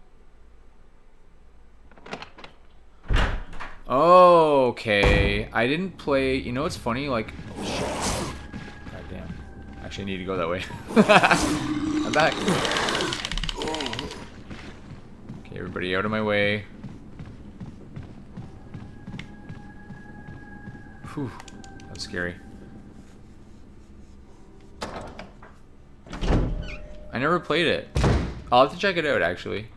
Okay, I didn't play. You know what's funny? Like, oh shit! God damn. Actually, I need to go that way. I'm back. Okay, everybody, out of my way. Whew, that was scary. I never played it. I'll have to check it out, actually.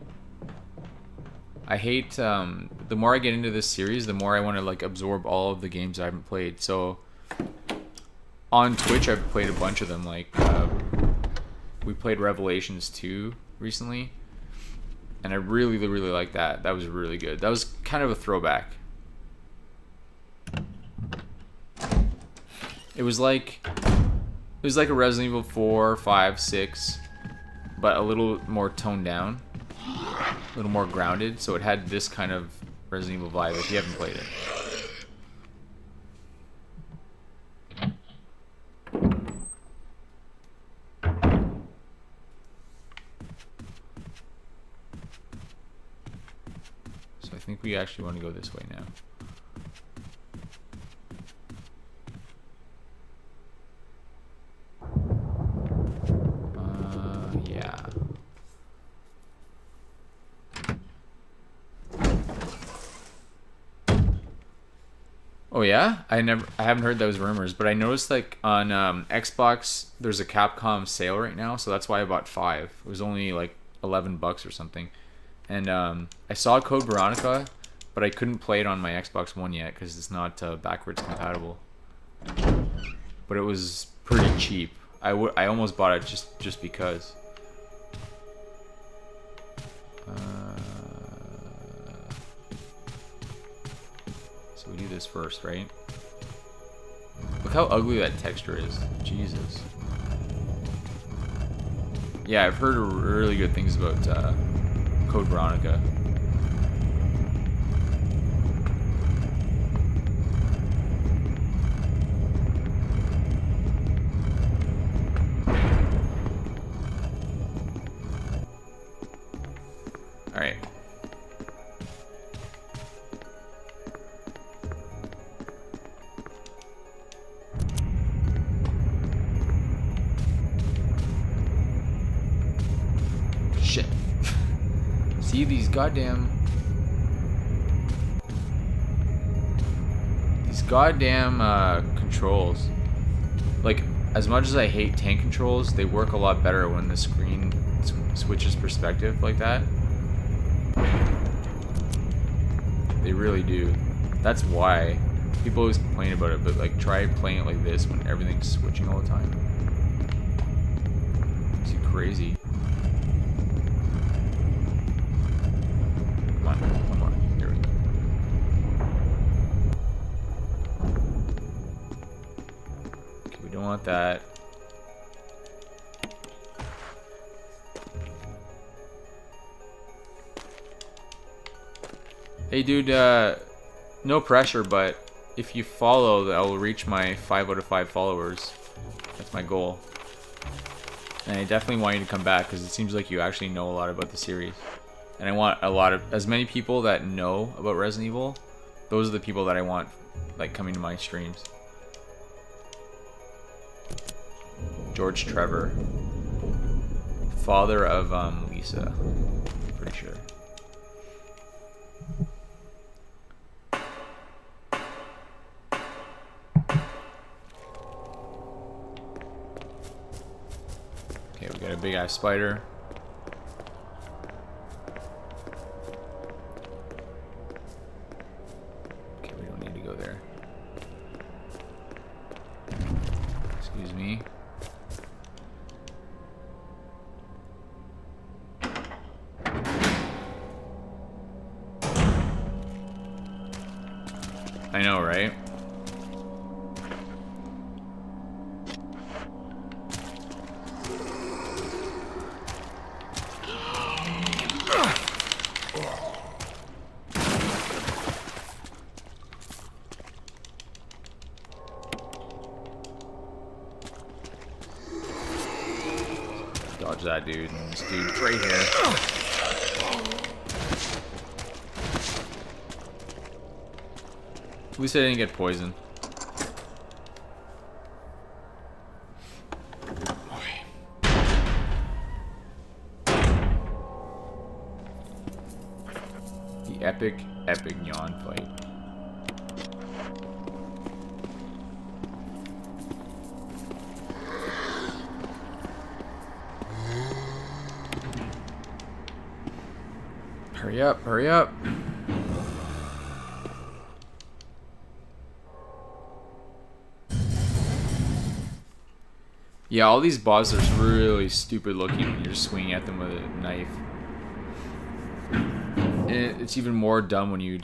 I hate, the more I get into this series, the more I want to, like, absorb all of the games I haven't played. So, on Twitch, I've played a bunch of them. Like, we played Revelations 2 recently. And I really, really liked that. That was really good. That was kind of a throwback. It was like a Resident Evil 4, 5, 6, but a little more toned down, a little more grounded. So it had this kind of Resident Evil vibe if you haven't played it. So I think we actually want to go this way now. Yeah. Oh yeah? I haven't heard those rumors, but I noticed like on Xbox there's a Capcom sale right now, so that's why I bought 5. It was only like $11 or something. And I saw Code Veronica, but I couldn't play it on my Xbox One yet because it's not backwards compatible. But it was pretty cheap. I almost bought it just because. So we do this first, right? Look how ugly that texture is. Jesus. Yeah, I've heard really good things about Code Veronica. Alright. Shit. See these goddamn controls. Like, as much as I hate tank controls, they work a lot better when the screen switches perspective like that. They really do. That's why people always complain about it, but like try playing it like this when everything's switching all the time. It's crazy. Come on, one more. Here we go. Okay, we don't want that. Hey dude, no pressure, but if you follow, I will reach my 5 out of 5 followers. That's my goal. And I definitely want you to come back because it seems like you actually know a lot about the series. And I want as many people that know about Resident Evil. Those are the people that I want, like, coming to my streams. George Trevor, father of Lisa, pretty sure. Okay, we got a big ass spider. I know, right? Dodge that dude. And this dude's right here. At least I didn't get poisoned. The epic yawn fight. Hurry up, hurry up. Yeah, all these bosses are really stupid looking when you're swinging at them with a knife. And it's even more dumb when you,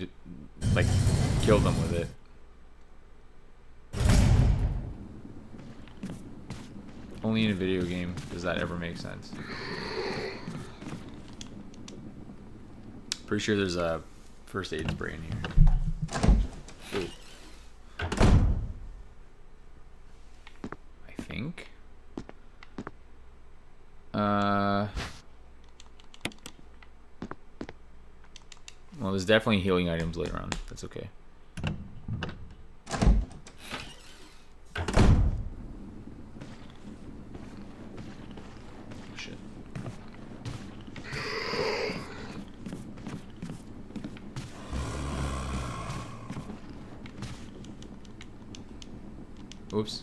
like, kill them with it. Only in a video game does that ever make sense. Pretty sure there's a first aid spray in here. Ooh. I think. Well, there's definitely healing items later on. That's okay. Shit. Oops.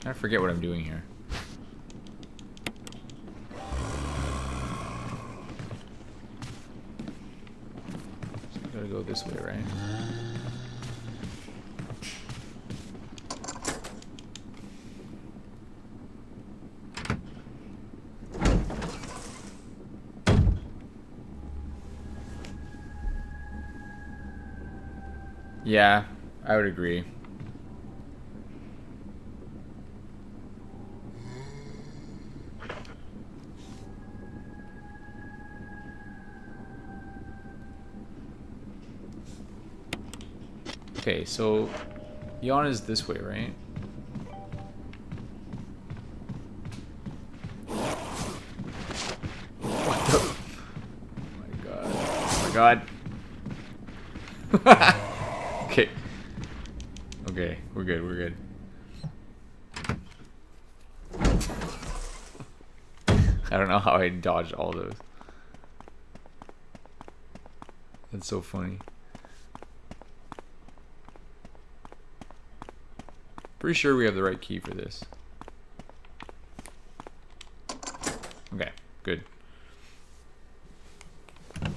I forget what I'm doing here. So I gotta go this way, right? Yeah, I would agree. Okay, so yawn is this way, right? What the? Oh my god. Oh my god. Okay. Okay, we're good, we're good. I don't know how I dodged all those. That's so funny. Pretty sure we have the right key for this. Okay, good. I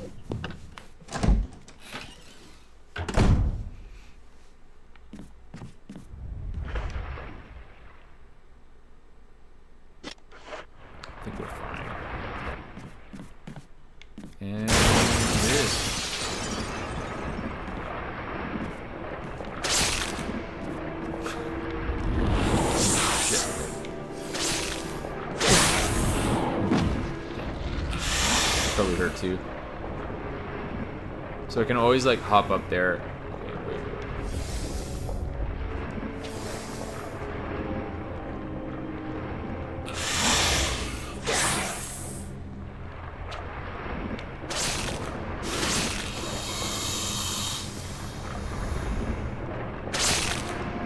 think we're fine. And it is. Probably hurt too. So I can always like hop up there. Okay, wait.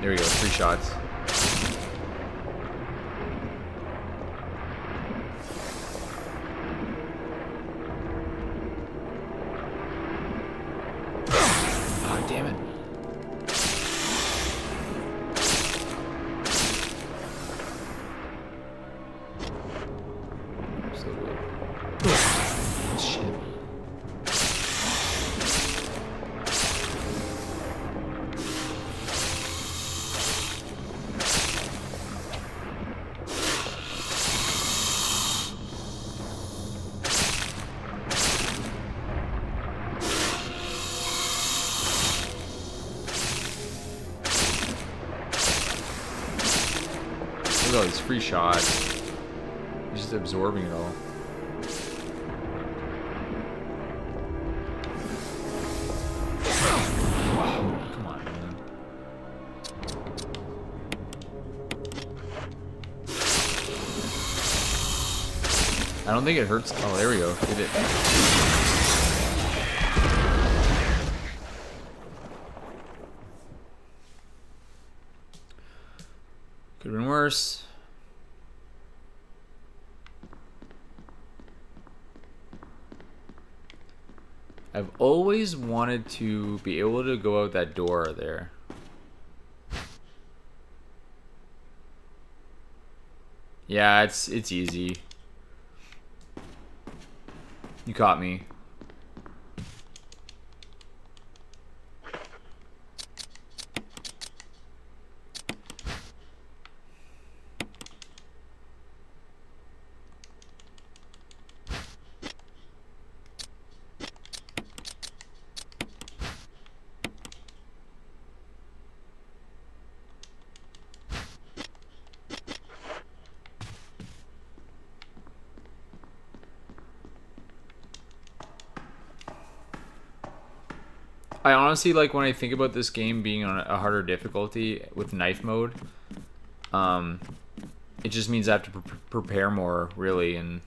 There we go, 3 shots. Damn it. So good. Shit. his free shot. He's just absorbing it all. Come on, man. I don't think it hurts. Oh, there we go. Did it? Could have been worse. I've always wanted to be able to go out that door there. Yeah, it's easy. You caught me. I honestly, like, when I think about this game being on a harder difficulty with knife mode, it just means I have to prepare more, really, and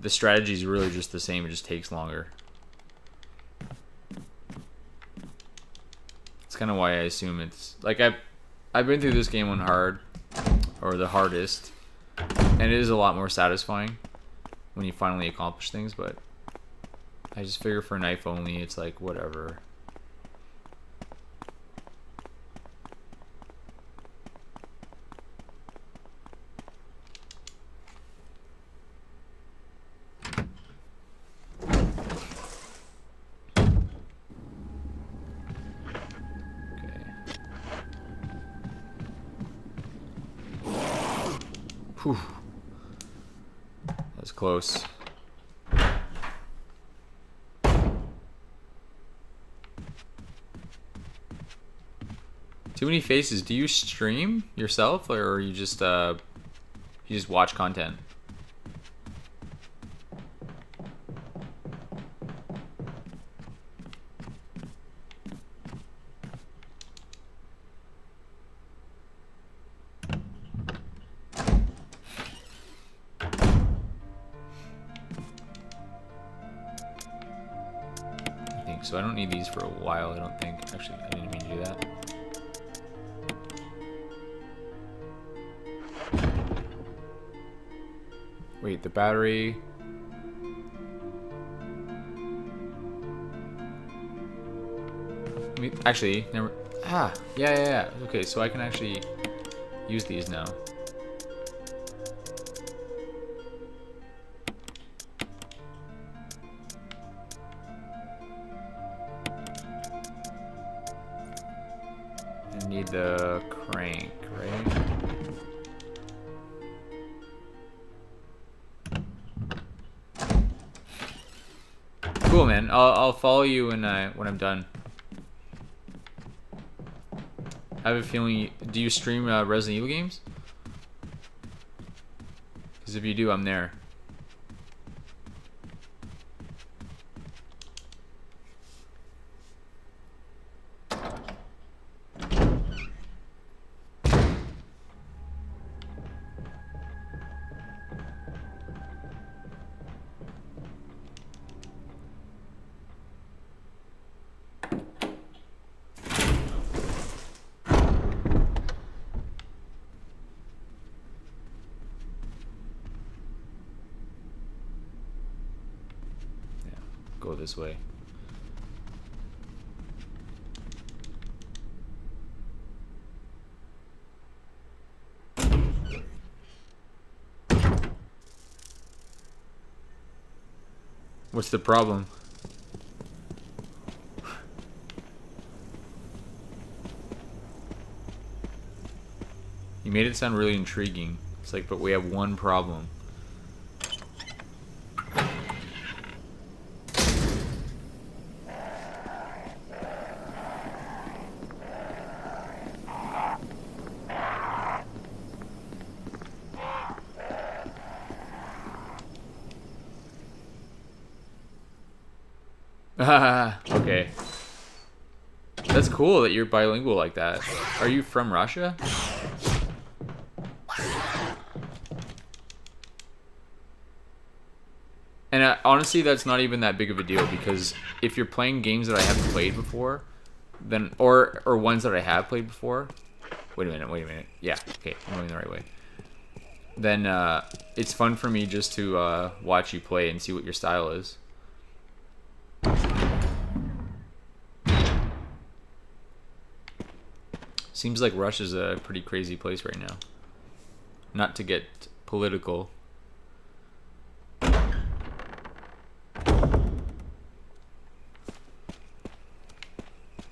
the strategy is really just the same. It just takes longer. It's kind of why I assume it's like I've been through this game on hard, or the hardest, and it is a lot more satisfying when you finally accomplish things, but I just figure for knife only, it's like, whatever. Okay. Whew. That was close. Too many faces. Do you stream yourself, or you just watch content? I think so. I don't need these for a while. I don't think. Actually, I didn't mean to do that. Wait, the battery. Actually, never. Yeah. Okay, so I can actually use these now. I need the crank, right? Cool, man. I'll follow you when I'm done. I have a feeling. Do you stream Resident Evil games? Because if you do, I'm there. Go this way. What's the problem? You made it sound really intriguing. It's like, but we have one problem. Okay. That's cool that you're bilingual like that. Are you from Russia? And honestly, that's not even that big of a deal, because if you're playing games that I haven't played before, then or ones that I have played before. Wait a minute. Yeah, okay, I'm going the right way. Then it's fun for me just to watch you play and see what your style is. Seems like Russia's a pretty crazy place right now. Not to get political.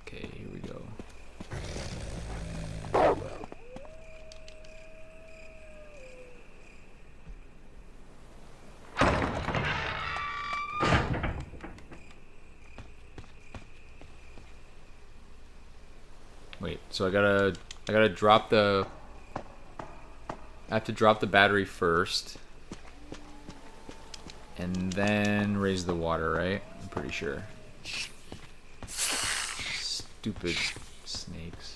Okay, here we go. Wait, so I gotta drop the... I have to drop the battery first. And then raise the water, right? I'm pretty sure. Stupid snakes.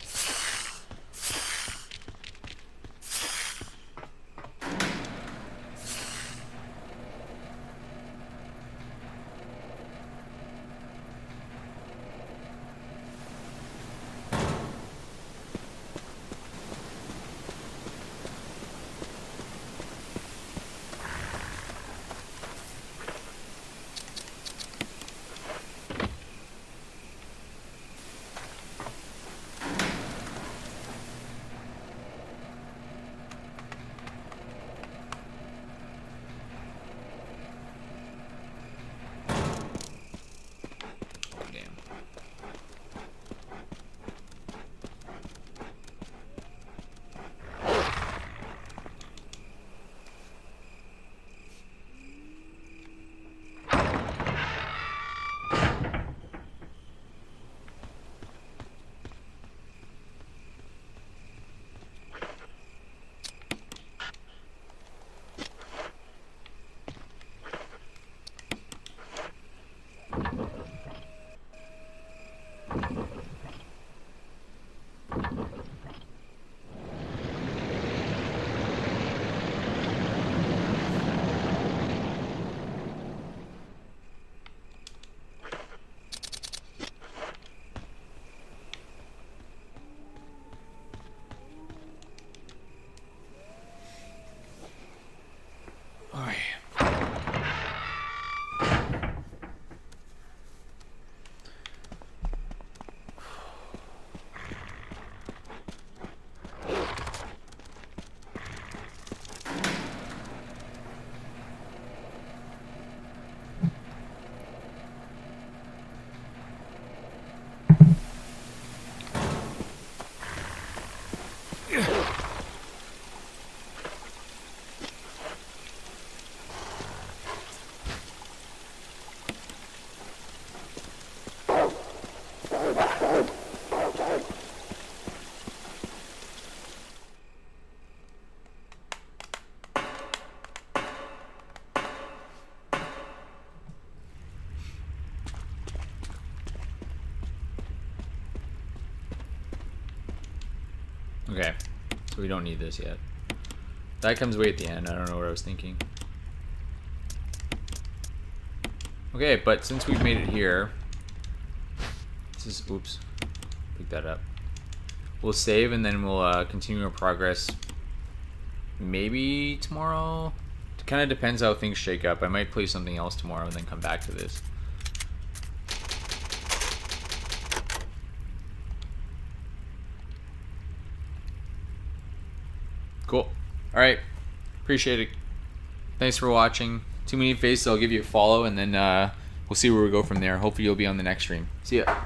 Okay, so we don't need this yet. That comes way at the end. I don't know what I was thinking. Okay, but since we've made it here, this is, oops, pick that up. We'll save and then we'll continue our progress maybe tomorrow. It kind of depends how things shake up. I might play something else tomorrow and then come back to this. Cool. Alright. Appreciate it. Thanks for watching. Too Many Faces, I'll give you a follow and then we'll see where we go from there. Hopefully you'll be on the next stream. See ya.